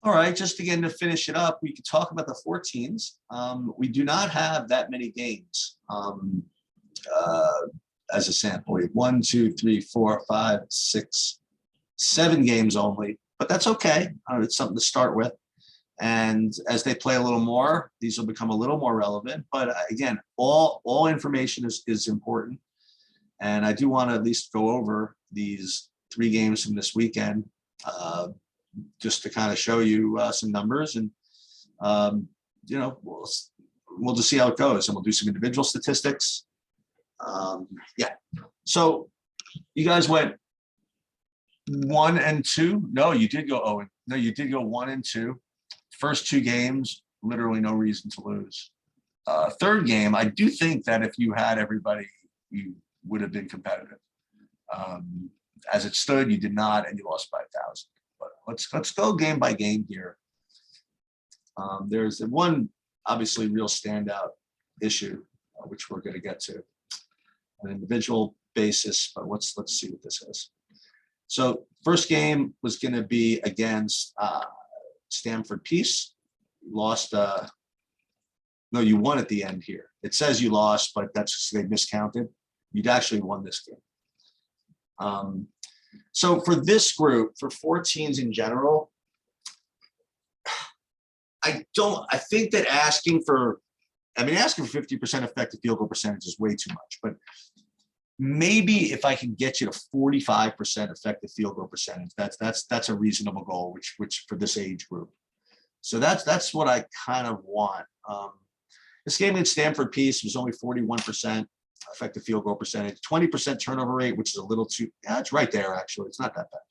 All right, just again to finish it up, we could talk about the 14s. We do not have that many games uh, as a sample. We have 1, 2, 3, 4, 5, 6, 7 games only, but that's okay. It's something to start with. And as they play a little more, these will become a little more relevant. But again, all information is important. And I do want to at least go over these 3 games from this weekend, just to kind of show you some numbers. And, you know, we'll just see how it goes. And we'll do some individual statistics. Yeah. So you guys went 1 and 2. No, you did go 0. No, you did go 1 and 2. First 2 games, literally no reason to lose. Third game, I do think that if you had everybody, you would have been competitive. As it stood, you did not, and you lost by 1,000. But let's go game by game here. There's the one obviously real standout issue, which we're going to get to on an individual basis. But let's see what this is. So first game was going to be against Stanford Peace. Lost. No, you won at the end here. It says you lost, but that's they miscounted. You'd actually won this game. So for this group, for 14s in general, I think that asking for 50% effective field goal percentage is way too much. But maybe if I can get you to 45% effective field goal percentage, that's a reasonable goal, which for this age group. So that's what I kind of want. This game against Stanford Peace was only 41% effective field goal percentage, 20% turnover rate, which is a little too, yeah, it's right there actually. It's not that bad.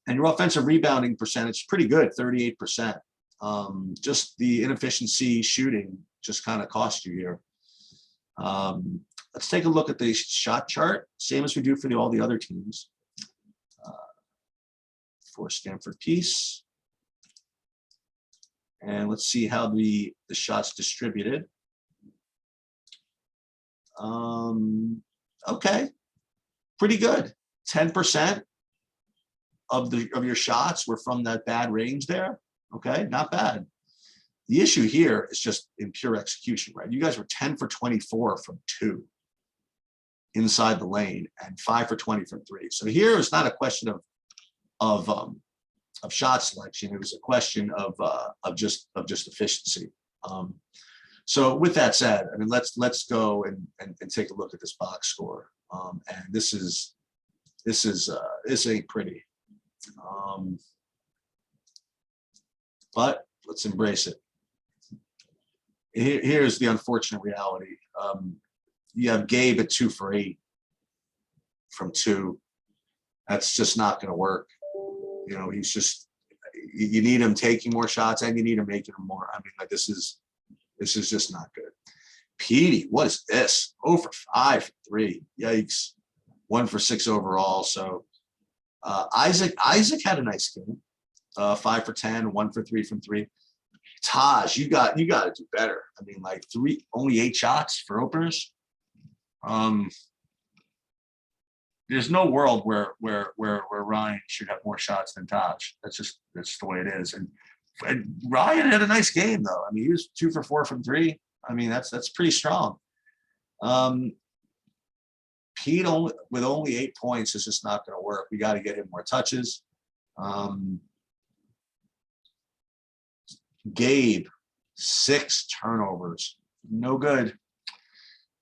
And your offensive rebounding percentage, pretty good, 38%. Just the inefficiency shooting just kind of cost you here. Let's take a look at the shot chart, same as we do for all the other teams. For Stanford Peace. And let's see how the shots distributed. Okay, pretty good. 10% of your shots were from that bad range there. Okay, not bad. The issue here is just in pure execution, right? You guys were 10 for 24 from 2 inside the lane and 5 for 20 from 3. So here it's not a question of shot selection. It was a question of just efficiency. So with that said, I mean, let's go and take a look at this box score. And this ain't pretty. But let's embrace it. Here's the unfortunate reality. You have Gabe at 2 for 8 from 2. That's just not going to work. You know, he's just, you need him taking more shots and you need him making them more. I mean, like this is just not good. Petey, what is this? 0 for 5 from 3. Yikes. 1 for 6 overall. So Isaac had a nice game. 5 for 10, 1 for 3 from 3. Taj, you got to do better. I mean, like only 8 shots for openers. There's no world where Ryan should have more shots than Taj. That's the way it is. And Ryan had a nice game though. I mean, he was 2 for 4 from 3. I mean, that's pretty strong. Pete with only 8 points is just not going to work. We got to get him more touches. Gabe, 6 turnovers, no good.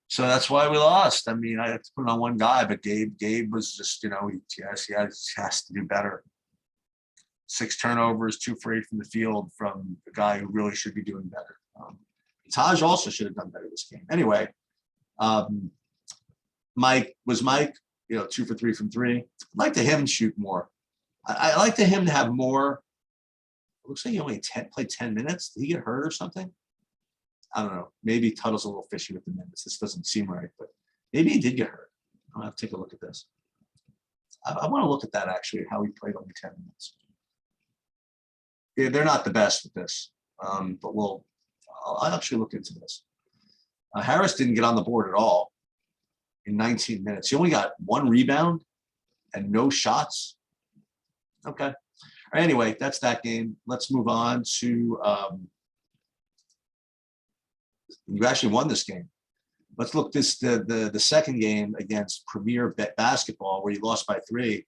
So that's why we lost. I mean, I have to put it on one guy, but Gabe was just, you know, he has to do better. 6 turnovers, 2 for 8 from the field from a guy who really should be doing better. Taj also should have done better this game. Anyway, Mike, you know, 2 for 3 from 3. I'd like to him shoot more. I like to him to have more. It looks like he only played 10 minutes. Did he get hurt or something? I don't know. Maybe Tuttle's a little fishy with the minutes. This doesn't seem right, but maybe he did get hurt. I'll have to take a look at this. I want to look at that actually, how he played only 10 minutes. Yeah, they're not the best with this, but I'll actually look into this. Harris didn't get on the board at all in 19 minutes. He only got 1 rebound and no shots. Okay. All Anyway, that's that game. Let's move on to, you actually won this game. Let's look the second game against Premier Basketball where you lost by 3.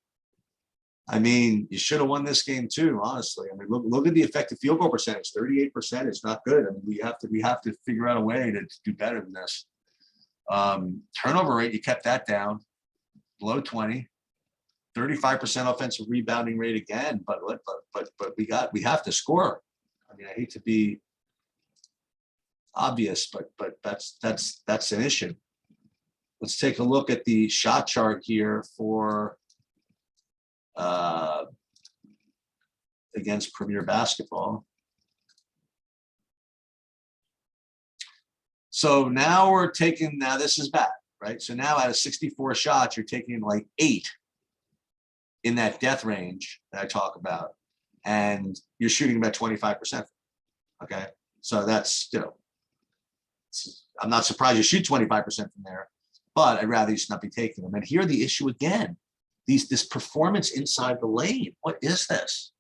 I mean, you should have won this game too, honestly. I mean, look at the effective field goal percentage. 38% is not good. I mean, we have to figure out a way to do better than this. Turnover rate, you kept that down below 20. 35% offensive rebounding rate again, but we have to score. I mean, I hate to be obvious, but that's an issue. Let's take a look at the shot chart here for against Premier Basketball. So now we're taking, now this is bad, right? So now out of 64 shots, you're taking like 8 in that death range that I talk about, and you're shooting about 25%. Okay, so that's, you know, I'm not surprised you shoot 25% from there, but I'd rather you not be taking them. And here the issue again, this performance inside the lane. What is this?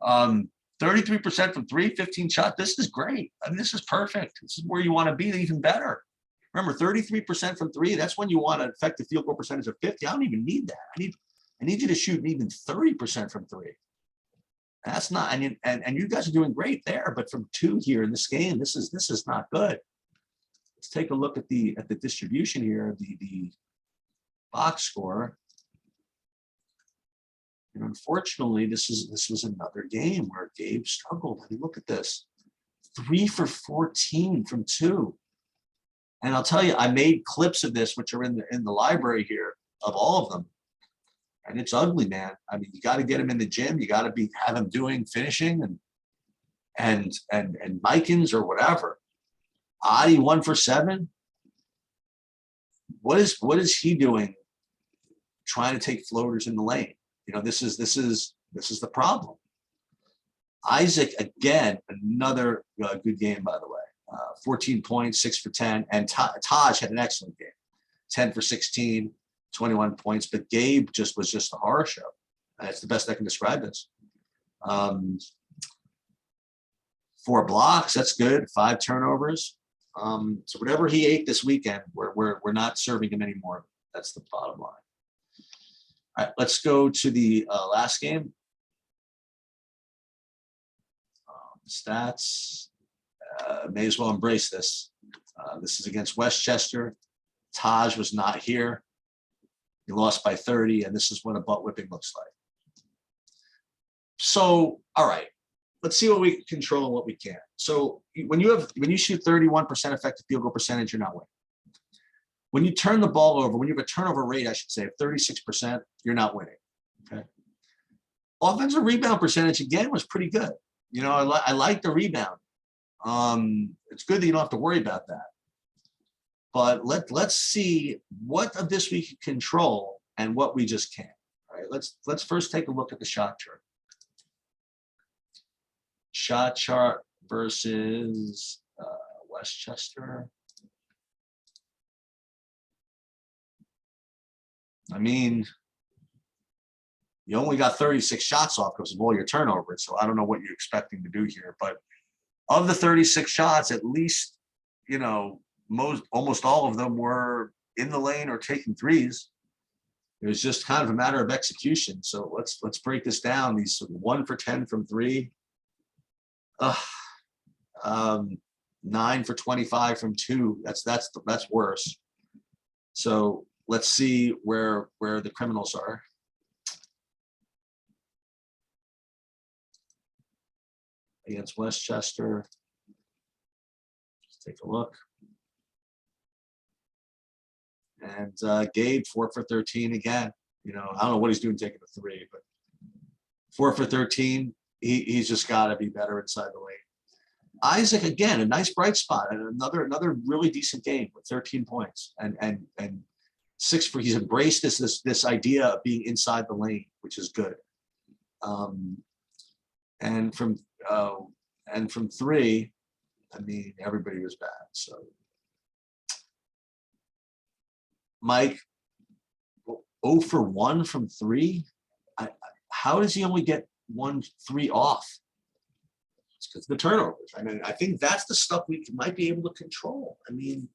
33% from 3, 15 shots. This is great. I mean, this is perfect. This is where you want to be, even better. Remember, 33% from 3. That's when you want an effective field goal percentage of 50. I don't even need that. I need you to shoot even 30% from 3. That's not, and you guys are doing great there, but from 2 here in this game, this is not good. Let's take a look at the distribution here, the box score. And unfortunately, this was another game where Gabe struggled. I mean, look at this. 3 for 14 from 2. And I'll tell you, I made clips of this, which are in the library here, of all of them. And it's ugly, man. I mean, you got to get him in the gym. You got to have him doing finishing and Mikens or whatever. Adi 1 for 7. What is he doing? Trying to take floaters in the lane. You know, this is the problem. Isaac again, another good game, by the way. 14 points, 6 for 10, and Taj had an excellent game. 10 for 16. 21 points, but Gabe was just a horror show. That's the best I can describe this. 4 blocks, that's good. 5 turnovers. So whatever he ate this weekend, we're not serving him anymore. That's the bottom line. All right, let's go to the last game. Stats. May as well embrace this. This is against Westchester. Taj was not here. He lost by 30, and this is what a butt whipping looks like. So, all right, let's see what we can control and what we can't. So when you shoot 31% effective field goal percentage, you're not winning. When you turn the ball over, when you have a turnover rate, I should say, of 36%, you're not winning. Okay. Offensive rebound percentage again was pretty good. You know, I like the rebound. It's good that you don't have to worry about that. But let's see what of this we can control and what we just can't. All right, let's first take a look at the shot chart. Shot chart versus Westchester. I mean, you only got 36 shots off because of all your turnovers. So I don't know what you're expecting to do here. But of the 36 shots, at least, you know, almost all of them were in the lane or taking threes. It was just kind of a matter of execution. So let's break this down. These 1 for 10 from 3, 9 for 25 from 2. That's worse. So let's see where the criminals are. Against Westchester. Let's take a look. And Gabe 4 for 13 again. You know, I don't know what he's doing taking the 3, but 4 for 13. He's just got to be better inside the lane. Isaac again, a nice bright spot, and another really decent game with 13 points and 6 for. He's embraced this idea of being inside the lane, which is good. And from 3, I mean, everybody was bad. So. Mike, 0 for 1 from 3. How does he only get 1-3 off. It's because of the turnovers. I mean, I think that's the stuff we might be able to control. I mean,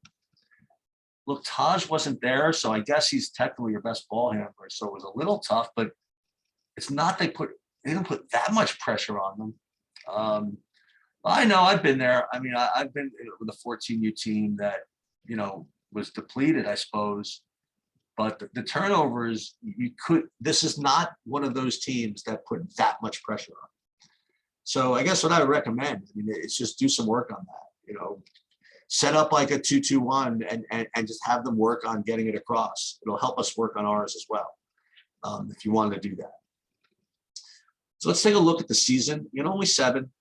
look, Taj wasn't there, so I guess he's technically your best ball handler. So it was a little tough, but it's not they didn't put that much pressure on them. I know I've been there. I mean, I've been with a 14U team that, you know, was depleted, I suppose. But the turnovers, this is not one of those teams that put that much pressure on. So I guess what I would recommend, I mean, it's just do some work on that, you know, set up like a 2-2-1 and just have them work on getting it across. It'll help us work on ours as well, if you wanted to do that. So let's take a look at the season. You know, only seven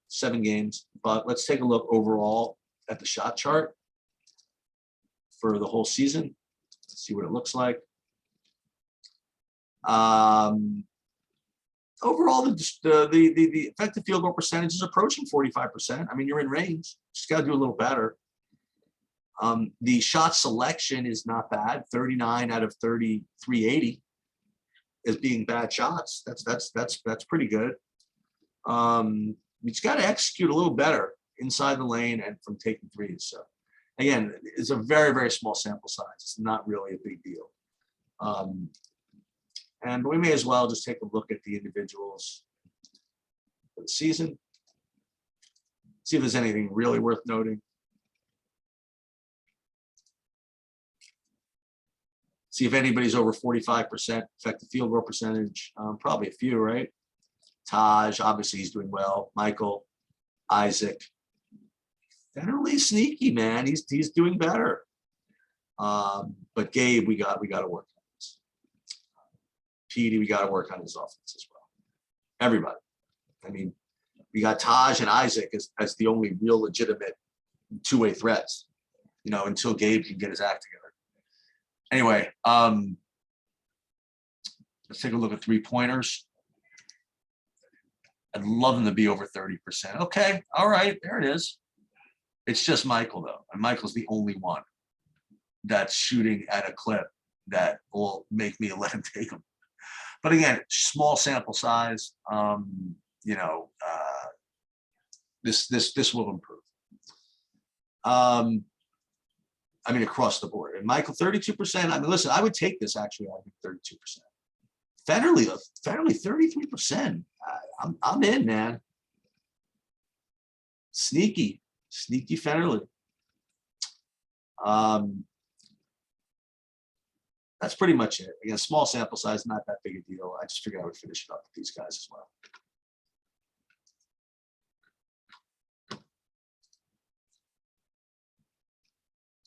games, but let's take a look overall at the shot chart for the whole season. Let's see what it looks like. Overall, the effective field goal percentage is approaching 45%. I mean, you're in range. Just got to do a little better. The shot selection is not bad. 39 out of 380 as being bad shots. That's pretty good. We just got to execute a little better inside the lane and from taking threes. So again, it's a very, very small sample size. It's not really a big deal. And we may as well just take a look at the individuals for the season. See if there's anything really worth noting. See if anybody's over 45% effective field goal percentage. Probably a few, right? Taj, obviously he's doing well. Michael, Isaac, generally sneaky, man. He's doing better. But Gabe, we got to work on this. Petey, we got to work on his offense as well. Everybody. I mean, we got Taj and Isaac as the only real legitimate two-way threats, you know, until Gabe can get his act together. Anyway, let's take a look at three-pointers. I'd love them to be over 30%. Okay, all right, there it is. It's just Michael, though. And Michael's the only one that's shooting at a clip that will make me let him take them. But again, small sample size. You know, this will improve. I mean, across the board. And Michael, 32%. I mean, listen, I would take this actually. I think 32%. Federally, 33%. I'm in, man. Sneaky Federally. That's pretty much it. Again, small sample size, not that big a deal. I just figured I would finish it up with these guys as well.